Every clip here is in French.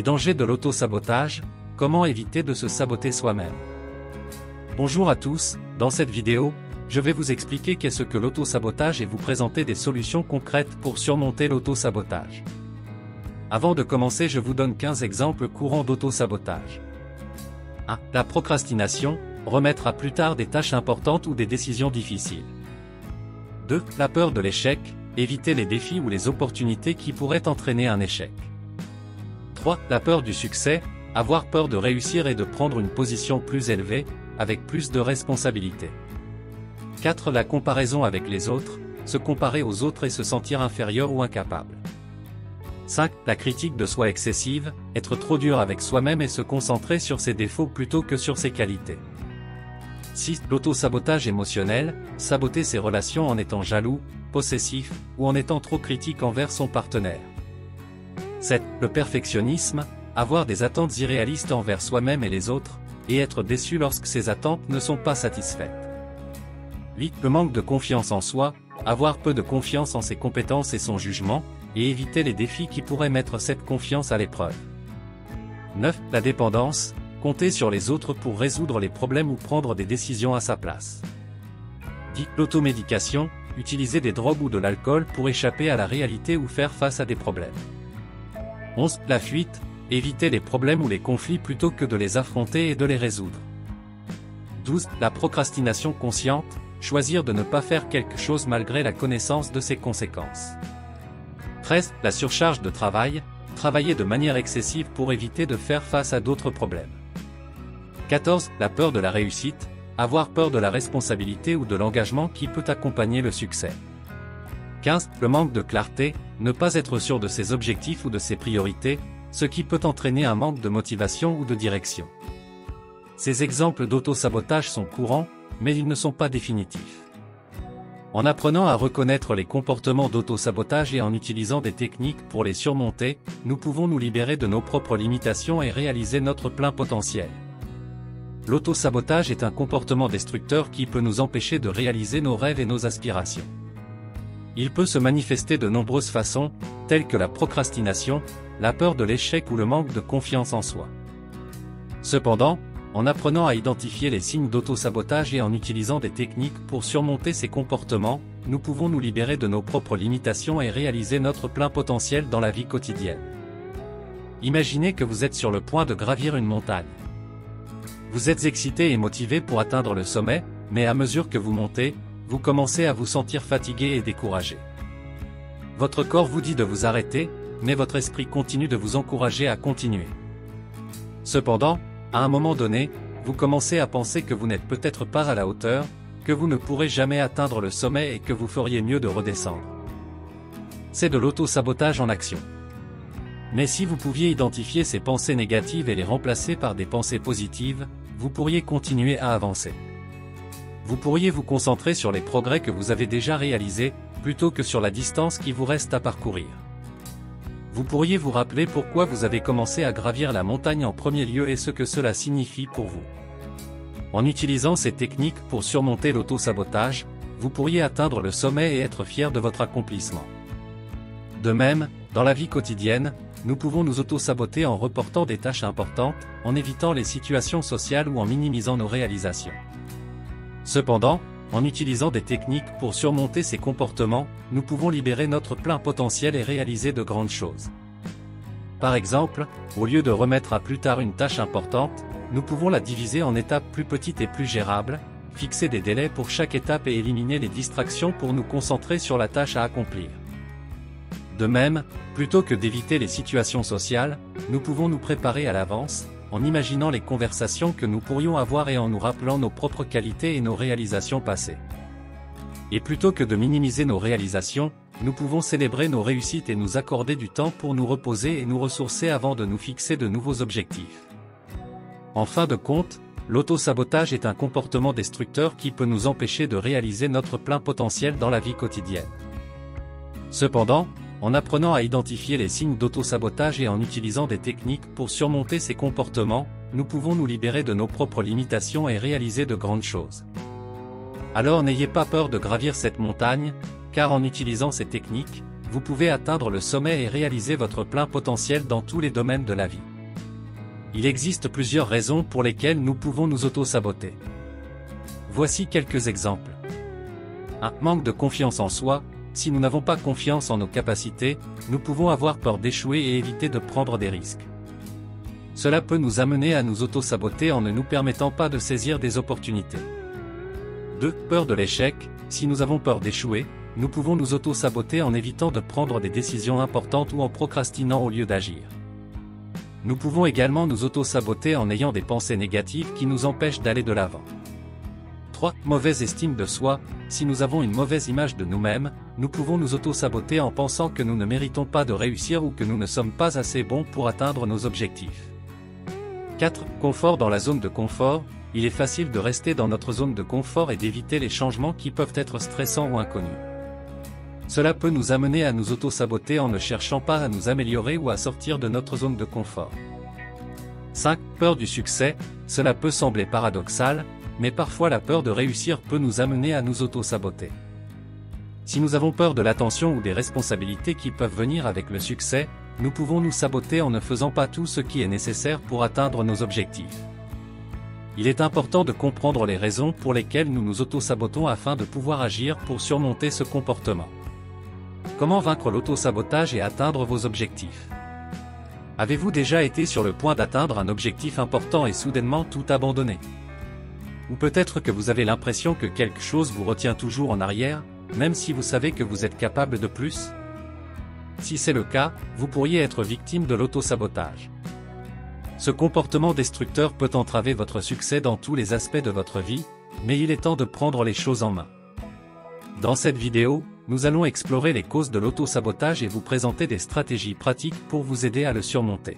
Les dangers de l'auto-sabotage, comment éviter de se saboter soi-même. Bonjour à tous, dans cette vidéo, je vais vous expliquer qu'est-ce que l'auto-sabotage et vous présenter des solutions concrètes pour surmonter l'auto-sabotage. Avant de commencer, je vous donne 15 exemples courants d'auto-sabotage. 1. La procrastination, remettre à plus tard des tâches importantes ou des décisions difficiles. 2. La peur de l'échec, éviter les défis ou les opportunités qui pourraient entraîner un échec. 3. La peur du succès, avoir peur de réussir et de prendre une position plus élevée, avec plus de responsabilités. 4. La comparaison avec les autres, se comparer aux autres et se sentir inférieur ou incapable. 5. La critique de soi excessive, être trop dur avec soi-même et se concentrer sur ses défauts plutôt que sur ses qualités. 6. L'auto-sabotage émotionnel, saboter ses relations en étant jaloux, possessif, ou en étant trop critique envers son partenaire. 7. Le perfectionnisme, avoir des attentes irréalistes envers soi-même et les autres, et être déçu lorsque ces attentes ne sont pas satisfaites. 8. Le manque de confiance en soi, avoir peu de confiance en ses compétences et son jugement, et éviter les défis qui pourraient mettre cette confiance à l'épreuve. 9. La dépendance, compter sur les autres pour résoudre les problèmes ou prendre des décisions à sa place. 10. L'automédication, utiliser des drogues ou de l'alcool pour échapper à la réalité ou faire face à des problèmes. 11. La fuite, éviter les problèmes ou les conflits plutôt que de les affronter et de les résoudre. 12. La procrastination consciente, choisir de ne pas faire quelque chose malgré la connaissance de ses conséquences. 13. La surcharge de travail, travailler de manière excessive pour éviter de faire face à d'autres problèmes. 14. La peur de la réussite, avoir peur de la responsabilité ou de l'engagement qui peut accompagner le succès. 15. Le manque de clarté, ne pas être sûr de ses objectifs ou de ses priorités, ce qui peut entraîner un manque de motivation ou de direction. Ces exemples d'auto-sabotage sont courants, mais ils ne sont pas définitifs. En apprenant à reconnaître les comportements d'auto-sabotage et en utilisant des techniques pour les surmonter, nous pouvons nous libérer de nos propres limitations et réaliser notre plein potentiel. L'auto-sabotage est un comportement destructeur qui peut nous empêcher de réaliser nos rêves et nos aspirations. Il peut se manifester de nombreuses façons, telles que la procrastination, la peur de l'échec ou le manque de confiance en soi. Cependant, en apprenant à identifier les signes d'auto-sabotage et en utilisant des techniques pour surmonter ces comportements, nous pouvons nous libérer de nos propres limitations et réaliser notre plein potentiel dans la vie quotidienne. Imaginez que vous êtes sur le point de gravir une montagne. Vous êtes excité et motivé pour atteindre le sommet, mais à mesure que vous montez, vous commencez à vous sentir fatigué et découragé. Votre corps vous dit de vous arrêter, mais votre esprit continue de vous encourager à continuer. Cependant, à un moment donné, vous commencez à penser que vous n'êtes peut-être pas à la hauteur, que vous ne pourrez jamais atteindre le sommet et que vous feriez mieux de redescendre. C'est de l'auto-sabotage en action. Mais si vous pouviez identifier ces pensées négatives et les remplacer par des pensées positives, vous pourriez continuer à avancer. Vous pourriez vous concentrer sur les progrès que vous avez déjà réalisés, plutôt que sur la distance qui vous reste à parcourir. Vous pourriez vous rappeler pourquoi vous avez commencé à gravir la montagne en premier lieu et ce que cela signifie pour vous. En utilisant ces techniques pour surmonter l'auto-sabotage, vous pourriez atteindre le sommet et être fier de votre accomplissement. De même, dans la vie quotidienne, nous pouvons nous auto-saboter en reportant des tâches importantes, en évitant les situations sociales ou en minimisant nos réalisations. Cependant, en utilisant des techniques pour surmonter ces comportements, nous pouvons libérer notre plein potentiel et réaliser de grandes choses. Par exemple, au lieu de remettre à plus tard une tâche importante, nous pouvons la diviser en étapes plus petites et plus gérables, fixer des délais pour chaque étape et éliminer les distractions pour nous concentrer sur la tâche à accomplir. De même, plutôt que d'éviter les situations sociales, nous pouvons nous préparer à l'avance, en imaginant les conversations que nous pourrions avoir et en nous rappelant nos propres qualités et nos réalisations passées. Et plutôt que de minimiser nos réalisations, nous pouvons célébrer nos réussites et nous accorder du temps pour nous reposer et nous ressourcer avant de nous fixer de nouveaux objectifs. En fin de compte, l'auto-sabotage est un comportement destructeur qui peut nous empêcher de réaliser notre plein potentiel dans la vie quotidienne. Cependant, en apprenant à identifier les signes d'auto-sabotage et en utilisant des techniques pour surmonter ces comportements, nous pouvons nous libérer de nos propres limitations et réaliser de grandes choses. Alors n'ayez pas peur de gravir cette montagne, car en utilisant ces techniques, vous pouvez atteindre le sommet et réaliser votre plein potentiel dans tous les domaines de la vie. Il existe plusieurs raisons pour lesquelles nous pouvons nous auto-saboter. Voici quelques exemples. 1. Manque de confiance en soi. Si nous n'avons pas confiance en nos capacités, nous pouvons avoir peur d'échouer et éviter de prendre des risques. Cela peut nous amener à nous auto-saboter en ne nous permettant pas de saisir des opportunités. 2. Peur de l'échec. Si nous avons peur d'échouer, nous pouvons nous auto-saboter en évitant de prendre des décisions importantes ou en procrastinant au lieu d'agir. Nous pouvons également nous auto-saboter en ayant des pensées négatives qui nous empêchent d'aller de l'avant. 3. Mauvaise estime de soi. Si nous avons une mauvaise image de nous-mêmes, nous pouvons nous auto-saboter en pensant que nous ne méritons pas de réussir ou que nous ne sommes pas assez bons pour atteindre nos objectifs. 4. Confort dans la zone de confort. Il est facile de rester dans notre zone de confort et d'éviter les changements qui peuvent être stressants ou inconnus. Cela peut nous amener à nous auto-saboter en ne cherchant pas à nous améliorer ou à sortir de notre zone de confort. 5. Peur du succès. Cela peut sembler paradoxal, mais parfois la peur de réussir peut nous amener à nous auto-saboter. Si nous avons peur de l'attention ou des responsabilités qui peuvent venir avec le succès, nous pouvons nous saboter en ne faisant pas tout ce qui est nécessaire pour atteindre nos objectifs. Il est important de comprendre les raisons pour lesquelles nous nous auto-sabotons afin de pouvoir agir pour surmonter ce comportement. Comment vaincre l'auto-sabotage et atteindre vos objectifs? Avez-vous déjà été sur le point d'atteindre un objectif important et soudainement tout abandonné? Ou peut-être que vous avez l'impression que quelque chose vous retient toujours en arrière, même si vous savez que vous êtes capable de plus? Si c'est le cas, vous pourriez être victime de l'auto-sabotage. Ce comportement destructeur peut entraver votre succès dans tous les aspects de votre vie, mais il est temps de prendre les choses en main. Dans cette vidéo, nous allons explorer les causes de l'auto-sabotage et vous présenter des stratégies pratiques pour vous aider à le surmonter.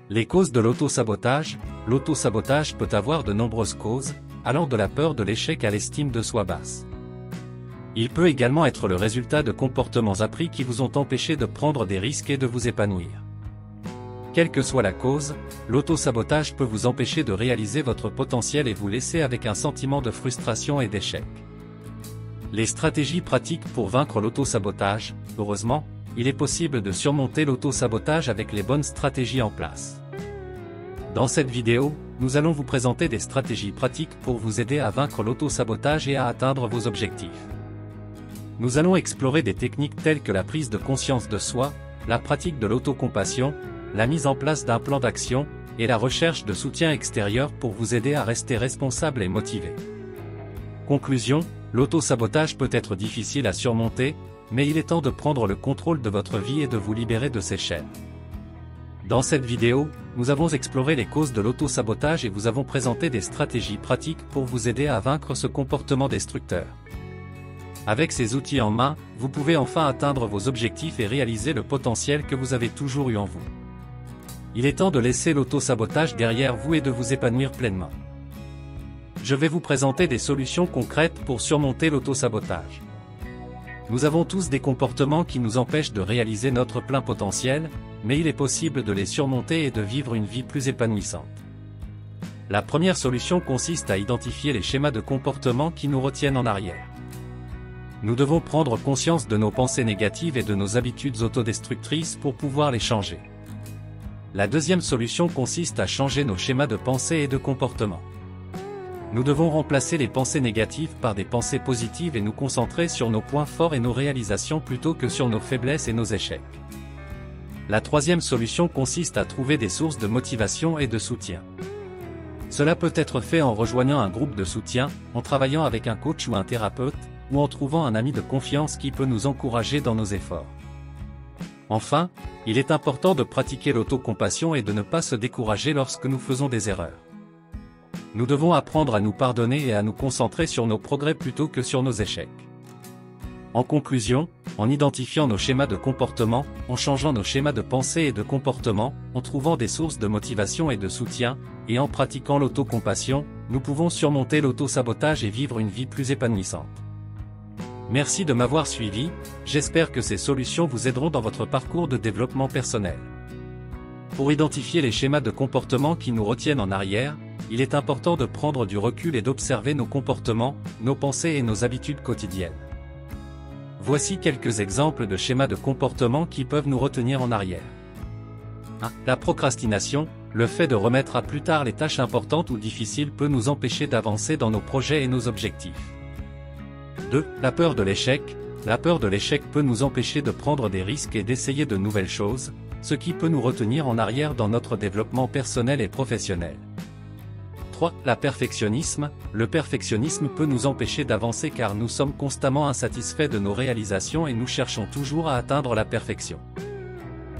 Les causes de l'auto-sabotage. L'auto-sabotage peut avoir de nombreuses causes, allant de la peur de l'échec à l'estime de soi basse. Il peut également être le résultat de comportements appris qui vous ont empêché de prendre des risques et de vous épanouir. Quelle que soit la cause, l'auto-sabotage peut vous empêcher de réaliser votre potentiel et vous laisser avec un sentiment de frustration et d'échec. Les stratégies pratiques pour vaincre l'auto-sabotage. Heureusement, il est possible de surmonter l'auto-sabotage avec les bonnes stratégies en place. Dans cette vidéo, nous allons vous présenter des stratégies pratiques pour vous aider à vaincre l'auto-sabotage et à atteindre vos objectifs. Nous allons explorer des techniques telles que la prise de conscience de soi, la pratique de l'autocompassion, la mise en place d'un plan d'action, et la recherche de soutien extérieur pour vous aider à rester responsable et motivé. Conclusion, l'auto-sabotage peut être difficile à surmonter, mais il est temps de prendre le contrôle de votre vie et de vous libérer de ces chaînes. Dans cette vidéo, nous avons exploré les causes de l'auto-sabotage et vous avons présenté des stratégies pratiques pour vous aider à vaincre ce comportement destructeur. Avec ces outils en main, vous pouvez enfin atteindre vos objectifs et réaliser le potentiel que vous avez toujours eu en vous. Il est temps de laisser l'auto-sabotage derrière vous et de vous épanouir pleinement. Je vais vous présenter des solutions concrètes pour surmonter l'auto-sabotage. Nous avons tous des comportements qui nous empêchent de réaliser notre plein potentiel, mais il est possible de les surmonter et de vivre une vie plus épanouissante. La première solution consiste à identifier les schémas de comportement qui nous retiennent en arrière. Nous devons prendre conscience de nos pensées négatives et de nos habitudes autodestructrices pour pouvoir les changer. La deuxième solution consiste à changer nos schémas de pensée et de comportement. Nous devons remplacer les pensées négatives par des pensées positives et nous concentrer sur nos points forts et nos réalisations plutôt que sur nos faiblesses et nos échecs. La troisième solution consiste à trouver des sources de motivation et de soutien. Cela peut être fait en rejoignant un groupe de soutien, en travaillant avec un coach ou un thérapeute, ou en trouvant un ami de confiance qui peut nous encourager dans nos efforts. Enfin, il est important de pratiquer l'autocompassion et de ne pas se décourager lorsque nous faisons des erreurs. Nous devons apprendre à nous pardonner et à nous concentrer sur nos progrès plutôt que sur nos échecs. En conclusion, en identifiant nos schémas de comportement, en changeant nos schémas de pensée et de comportement, en trouvant des sources de motivation et de soutien, et en pratiquant l'autocompassion, nous pouvons surmonter l'auto-sabotage et vivre une vie plus épanouissante. Merci de m'avoir suivi, j'espère que ces solutions vous aideront dans votre parcours de développement personnel. Pour identifier les schémas de comportement qui nous retiennent en arrière, il est important de prendre du recul et d'observer nos comportements, nos pensées et nos habitudes quotidiennes. Voici quelques exemples de schémas de comportement qui peuvent nous retenir en arrière. 1. La procrastination, le fait de remettre à plus tard les tâches importantes ou difficiles peut nous empêcher d'avancer dans nos projets et nos objectifs. 2. La peur de l'échec. La peur de l'échec peut nous empêcher de prendre des risques et d'essayer de nouvelles choses, ce qui peut nous retenir en arrière dans notre développement personnel et professionnel. 3. La perfectionnisme. Le perfectionnisme peut nous empêcher d'avancer car nous sommes constamment insatisfaits de nos réalisations et nous cherchons toujours à atteindre la perfection.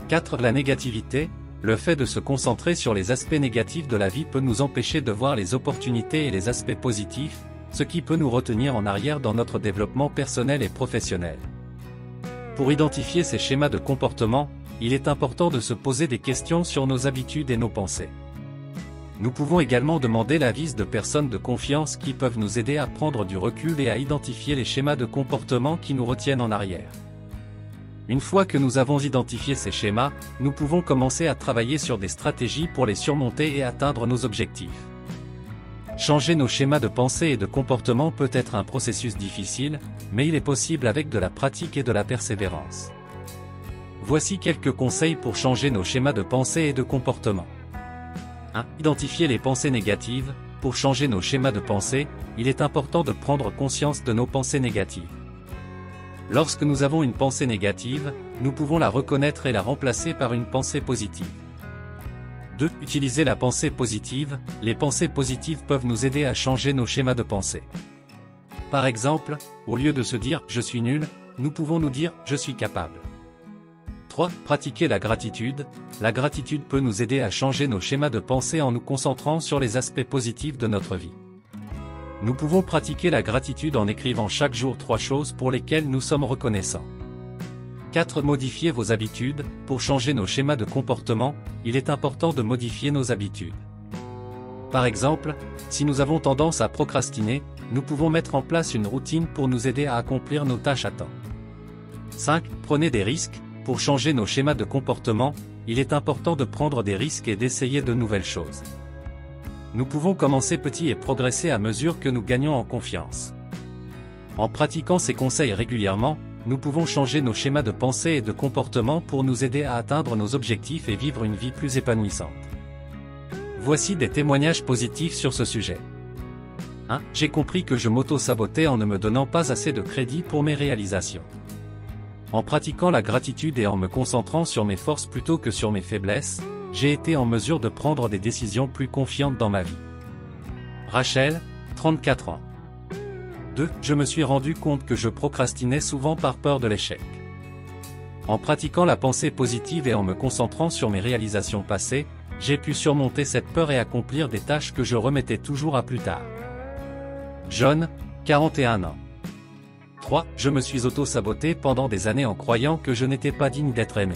4. La négativité. Le fait de se concentrer sur les aspects négatifs de la vie peut nous empêcher de voir les opportunités et les aspects positifs, ce qui peut nous retenir en arrière dans notre développement personnel et professionnel. Pour identifier ces schémas de comportement, il est important de se poser des questions sur nos habitudes et nos pensées. Nous pouvons également demander l'avis de personnes de confiance qui peuvent nous aider à prendre du recul et à identifier les schémas de comportement qui nous retiennent en arrière. Une fois que nous avons identifié ces schémas, nous pouvons commencer à travailler sur des stratégies pour les surmonter et atteindre nos objectifs. Changer nos schémas de pensée et de comportement peut être un processus difficile, mais il est possible avec de la pratique et de la persévérance. Voici quelques conseils pour changer nos schémas de pensée et de comportement. 1. Identifier les pensées négatives. Pour changer nos schémas de pensée, il est important de prendre conscience de nos pensées négatives. Lorsque nous avons une pensée négative, nous pouvons la reconnaître et la remplacer par une pensée positive. 2. Utiliser la pensée positive. Les pensées positives peuvent nous aider à changer nos schémas de pensée. Par exemple, au lieu de se dire « je suis nul », nous pouvons nous dire « je suis capable ». 3. Pratiquer la gratitude. La gratitude peut nous aider à changer nos schémas de pensée en nous concentrant sur les aspects positifs de notre vie. Nous pouvons pratiquer la gratitude en écrivant chaque jour 3 choses pour lesquelles nous sommes reconnaissants. 4. Modifier vos habitudes. Pour changer nos schémas de comportement, il est important de modifier nos habitudes. Par exemple, si nous avons tendance à procrastiner, nous pouvons mettre en place une routine pour nous aider à accomplir nos tâches à temps. 5. Prenez des risques. Pour changer nos schémas de comportement, il est important de prendre des risques et d'essayer de nouvelles choses. Nous pouvons commencer petit et progresser à mesure que nous gagnons en confiance. En pratiquant ces conseils régulièrement, nous pouvons changer nos schémas de pensée et de comportement pour nous aider à atteindre nos objectifs et vivre une vie plus épanouissante. Voici des témoignages positifs sur ce sujet. 1. J'ai compris que je m'auto-sabotais en ne me donnant pas assez de crédit pour mes réalisations. En pratiquant la gratitude et en me concentrant sur mes forces plutôt que sur mes faiblesses, j'ai été en mesure de prendre des décisions plus confiantes dans ma vie. Rachel, 34 ans. 2. Je me suis rendu compte que je procrastinais souvent par peur de l'échec. En pratiquant la pensée positive et en me concentrant sur mes réalisations passées, j'ai pu surmonter cette peur et accomplir des tâches que je remettais toujours à plus tard. John, 41 ans. 3. Je me suis auto-saboté pendant des années en croyant que je n'étais pas digne d'être aimé.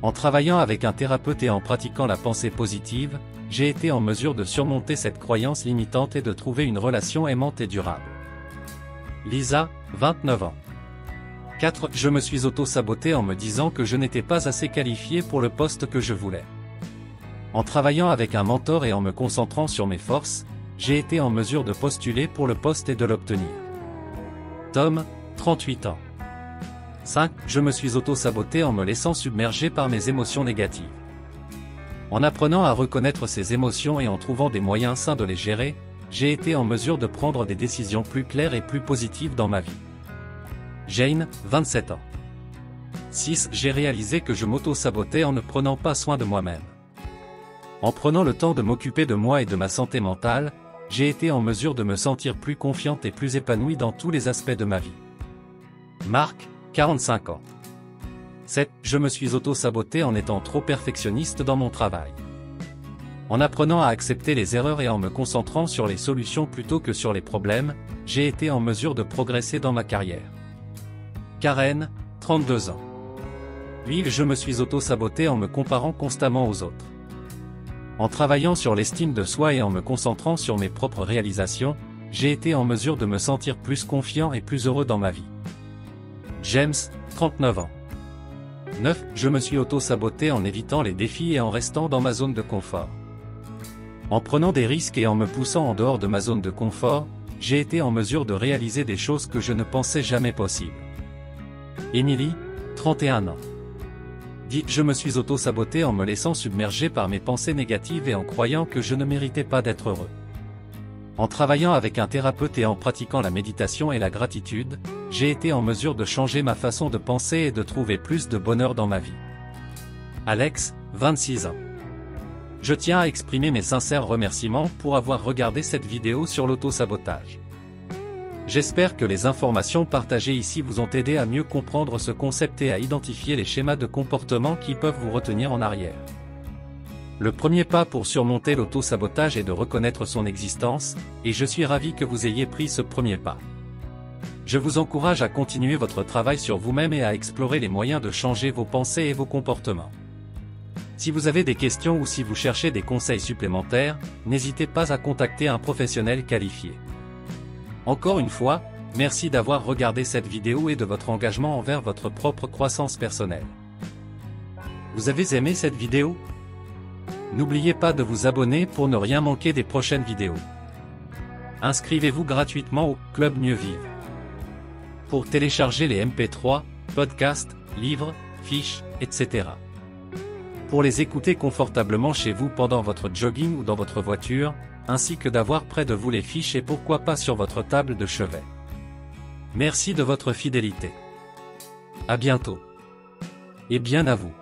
En travaillant avec un thérapeute et en pratiquant la pensée positive, j'ai été en mesure de surmonter cette croyance limitante et de trouver une relation aimante et durable. Lisa, 29 ans. 4. Je me suis auto-saboté en me disant que je n'étais pas assez qualifié pour le poste que je voulais. En travaillant avec un mentor et en me concentrant sur mes forces, j'ai été en mesure de postuler pour le poste et de l'obtenir. Tom, 38 ans. 5. Je me suis auto-saboté en me laissant submerger par mes émotions négatives. En apprenant à reconnaître ces émotions et en trouvant des moyens sains de les gérer, j'ai été en mesure de prendre des décisions plus claires et plus positives dans ma vie. Jane, 27 ans. 6. J'ai réalisé que je m'auto-sabotais en ne prenant pas soin de moi-même. En prenant le temps de m'occuper de moi et de ma santé mentale, j'ai été en mesure de me sentir plus confiante et plus épanouie dans tous les aspects de ma vie. Marc, 45 ans. 7. Je me suis auto-saboté en étant trop perfectionniste dans mon travail. En apprenant à accepter les erreurs et en me concentrant sur les solutions plutôt que sur les problèmes, j'ai été en mesure de progresser dans ma carrière. Karen, 32 ans. 8. Je me suis auto-saboté en me comparant constamment aux autres. En travaillant sur l'estime de soi et en me concentrant sur mes propres réalisations, j'ai été en mesure de me sentir plus confiant et plus heureux dans ma vie. James, 39 ans. 9. Je me suis auto-saboté en évitant les défis et en restant dans ma zone de confort. En prenant des risques et en me poussant en dehors de ma zone de confort, j'ai été en mesure de réaliser des choses que je ne pensais jamais possibles. Emily, 31 ans. Dites, je me suis auto-saboté en me laissant submerger par mes pensées négatives et en croyant que je ne méritais pas d'être heureux. En travaillant avec un thérapeute et en pratiquant la méditation et la gratitude, j'ai été en mesure de changer ma façon de penser et de trouver plus de bonheur dans ma vie. Alex, 26 ans. Je tiens à exprimer mes sincères remerciements pour avoir regardé cette vidéo sur l'auto-sabotage. J'espère que les informations partagées ici vous ont aidé à mieux comprendre ce concept et à identifier les schémas de comportement qui peuvent vous retenir en arrière. Le premier pas pour surmonter l'auto-sabotage est de reconnaître son existence, et je suis ravi que vous ayez pris ce premier pas. Je vous encourage à continuer votre travail sur vous-même et à explorer les moyens de changer vos pensées et vos comportements. Si vous avez des questions ou si vous cherchez des conseils supplémentaires, n'hésitez pas à contacter un professionnel qualifié. Encore une fois, merci d'avoir regardé cette vidéo et de votre engagement envers votre propre croissance personnelle. Vous avez aimé cette vidéo? N'oubliez pas de vous abonner pour ne rien manquer des prochaines vidéos. Inscrivez-vous gratuitement au Club Mieux Vivre. Pour télécharger les MP3, podcasts, livres, fiches, etc. Pour les écouter confortablement chez vous pendant votre jogging ou dans votre voiture, ainsi que d'avoir près de vous les fiches et pourquoi pas sur votre table de chevet. Merci de votre fidélité. À bientôt. Et bien à vous.